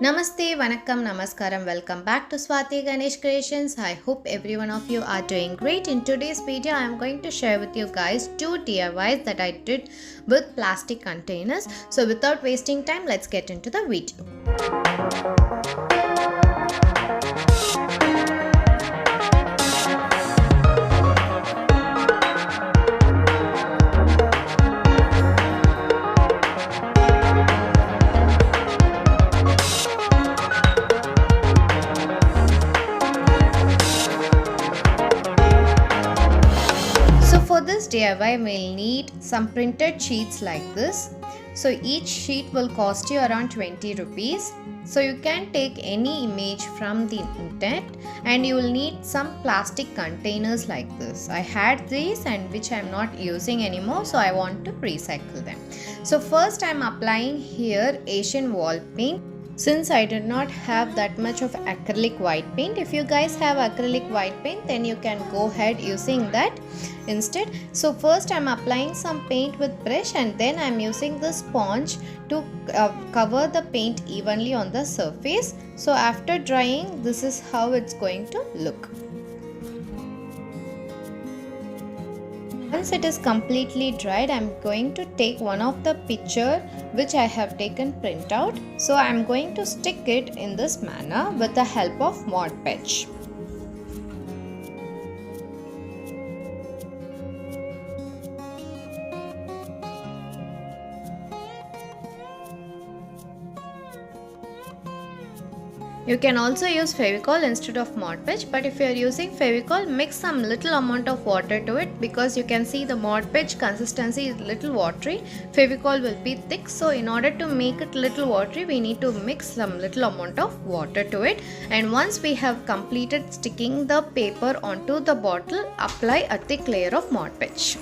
Namaste, Vanakkam, Namaskaram. Welcome back to Swati Ganesh Creations. I hope every one of you are doing great. In today's video, I am going to share with you guys 2 DIYs that I did with plastic containers. So without wasting time, let's get into the video. For this DIY, we'll need some printed sheets like this. So each sheet will cost you around 20 rupees. So you can take any image from the internet and you will need some plastic containers like this. I had these and which I'm not using anymore, so I want to recycle them. So first I'm applying here Asian wall paint. Since I did not have that much of acrylic white paint, if you guys have acrylic white paint, then you can go ahead using that instead. So first I'm applying some paint with brush and then I'm using the sponge to cover the paint evenly on the surface. So after drying, this is how it's going to look. Once it is completely dried, I'm going to take one of the picture which I have taken print out. So I'm going to stick it in this manner with the help of Mod Podge. You can also use Fevicol instead of Mod Podge, but if you are using Fevicol, mix some little amount of water to it, because you can see the Mod Podge consistency is little watery. Fevicol will be thick, so in order to make it little watery, we need to mix some little amount of water to it. And once we have completed sticking the paper onto the bottle, apply a thick layer of Mod Podge.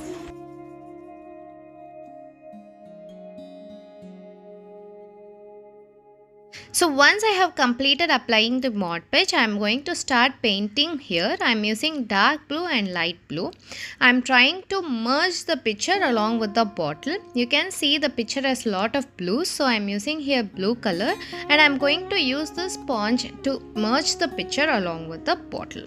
So once I have completed applying the Mod Podge, I am going to start painting here. I am using dark blue and light blue. I am trying to merge the picture along with the bottle. You can see the picture has a lot of blues, so I am using here blue color and I am going to use the sponge to merge the picture along with the bottle.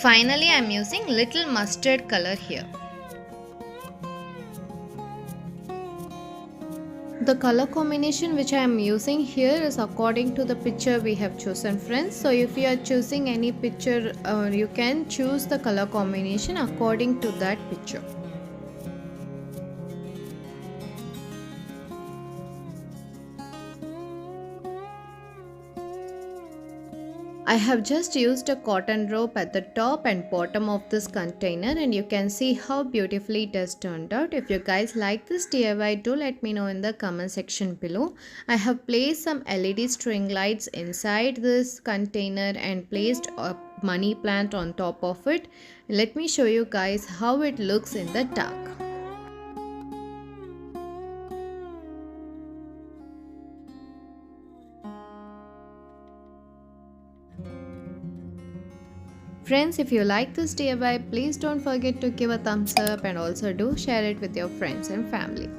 Finally, I am using little mustard color here. The color combination which I am using here is according to the picture we have chosen, friends. So if you are choosing any picture, you can choose the color combination according to that picture. I have just used a cotton rope at the top and bottom of this container, and you can see how beautifully it has turned out. If you guys like this DIY, do let me know in the comment section below. I have placed some LED string lights inside this container and placed a money plant on top of it. Let me show you guys how it looks in the dark. Friends, if you like this DIY, please don't forget to give a thumbs up and also do share it with your friends and family.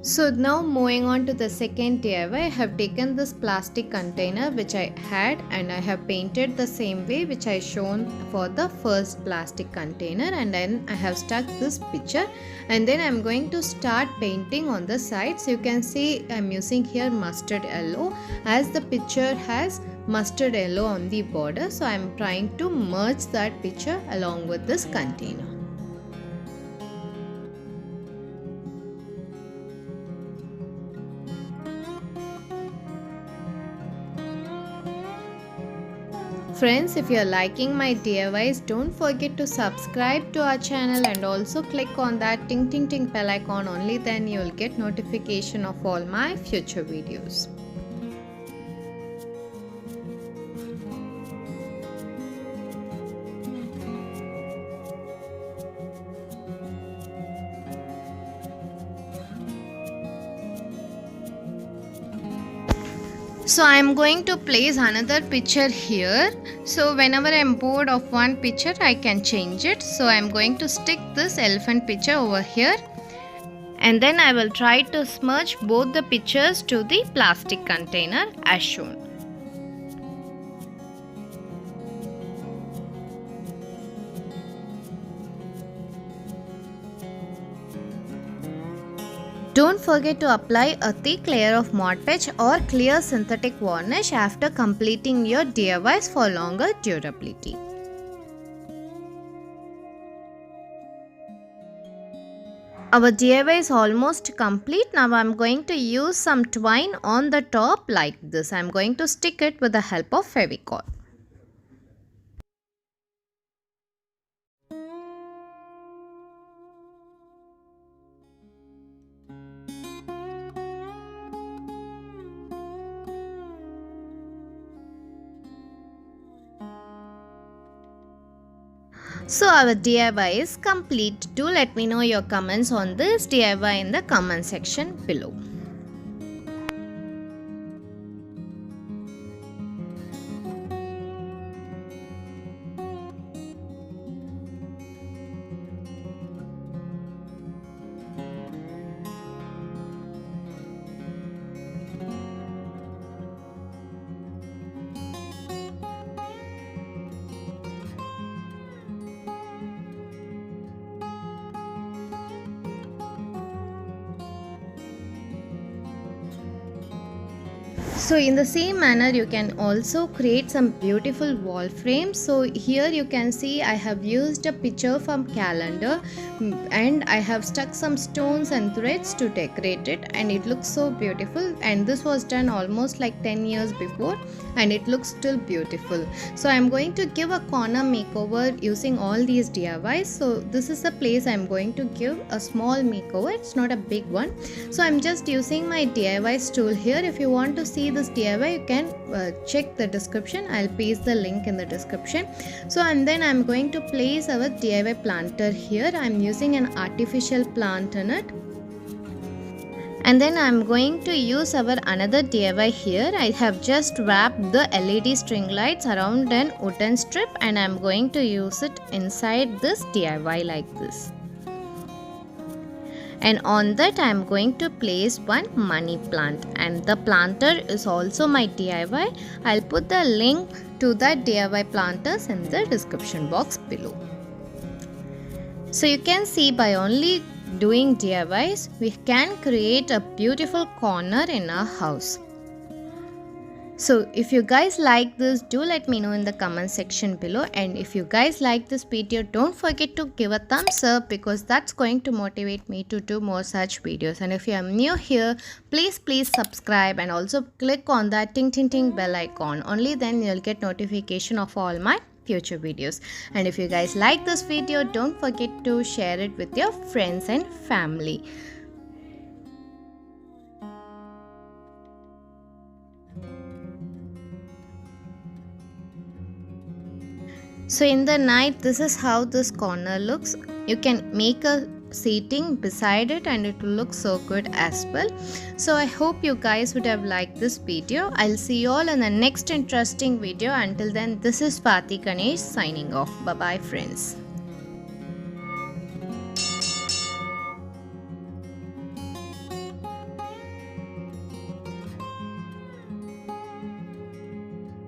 So now moving on to the second DIY, I have taken this plastic container which I had and I have painted the same way which I shown for the first plastic container, and then I have stuck this picture, and then I'm going to start painting on the sides. You can see I'm using here mustard yellow as the picture has mustard yellow on the border, so I'm trying to merge that picture along with this container. Friends, if you are liking my DIYs, don't forget to subscribe to our channel and also click on that ting ting ting bell icon. Only then you will get notification of all my future videos. So I am going to place another picture here. So whenever I am bored of one picture, I can change it. So I am going to stick this elephant picture over here. And then I will try to smudge both the pictures to the plastic container as shown. Don't forget to apply a thick layer of Mod Podge or clear synthetic varnish after completing your DIYs for longer durability. Our DIY is almost complete. Now I am going to use some twine on the top like this. I am going to stick it with the help of Fevicol. So our DIY is complete. Do let me know your comments on this DIY in the comment section below. So in the same manner you can also create some beautiful wall frames. So here you can see I have used a picture from calendar and I have stuck some stones and threads to decorate it, and it looks so beautiful, and this was done almost like 10 years before and it looks still beautiful. So I am going to give a corner makeover using all these DIYs. So this is the place I am going to give a small makeover. It's not a big one. So I'm just using my DIY tool here. If you want to see this DIY, you can check the description. I'll paste the link in the description. So and then I'm going to place our DIY planter here. I'm using an artificial plant in it. And then I'm going to use our another DIY here. I have just wrapped the LED string lights around an wooden strip and I'm going to use it inside this DIY like this. And on that I am going to place one money plant, and the planter is also my DIY. I'll put the link to that DIY planters in the description box below. So you can see by only doing DIYs, we can create a beautiful corner in our house. So if you guys like this, do let me know in the comment section below, and if you guys like this video, don't forget to give a thumbs up because that's going to motivate me to do more such videos. And if you are new here, please subscribe and also click on that ting ting ting bell icon. Only then you'll get notification of all my future videos. And if you guys like this video, don't forget to share it with your friends and family. So in the night, this is how this corner looks. You can make a seating beside it, and it will look so good as well. So I hope you guys would have liked this video. I'll see you all in the next interesting video. Until then, this is Swati Ganesh signing off. Bye bye friends.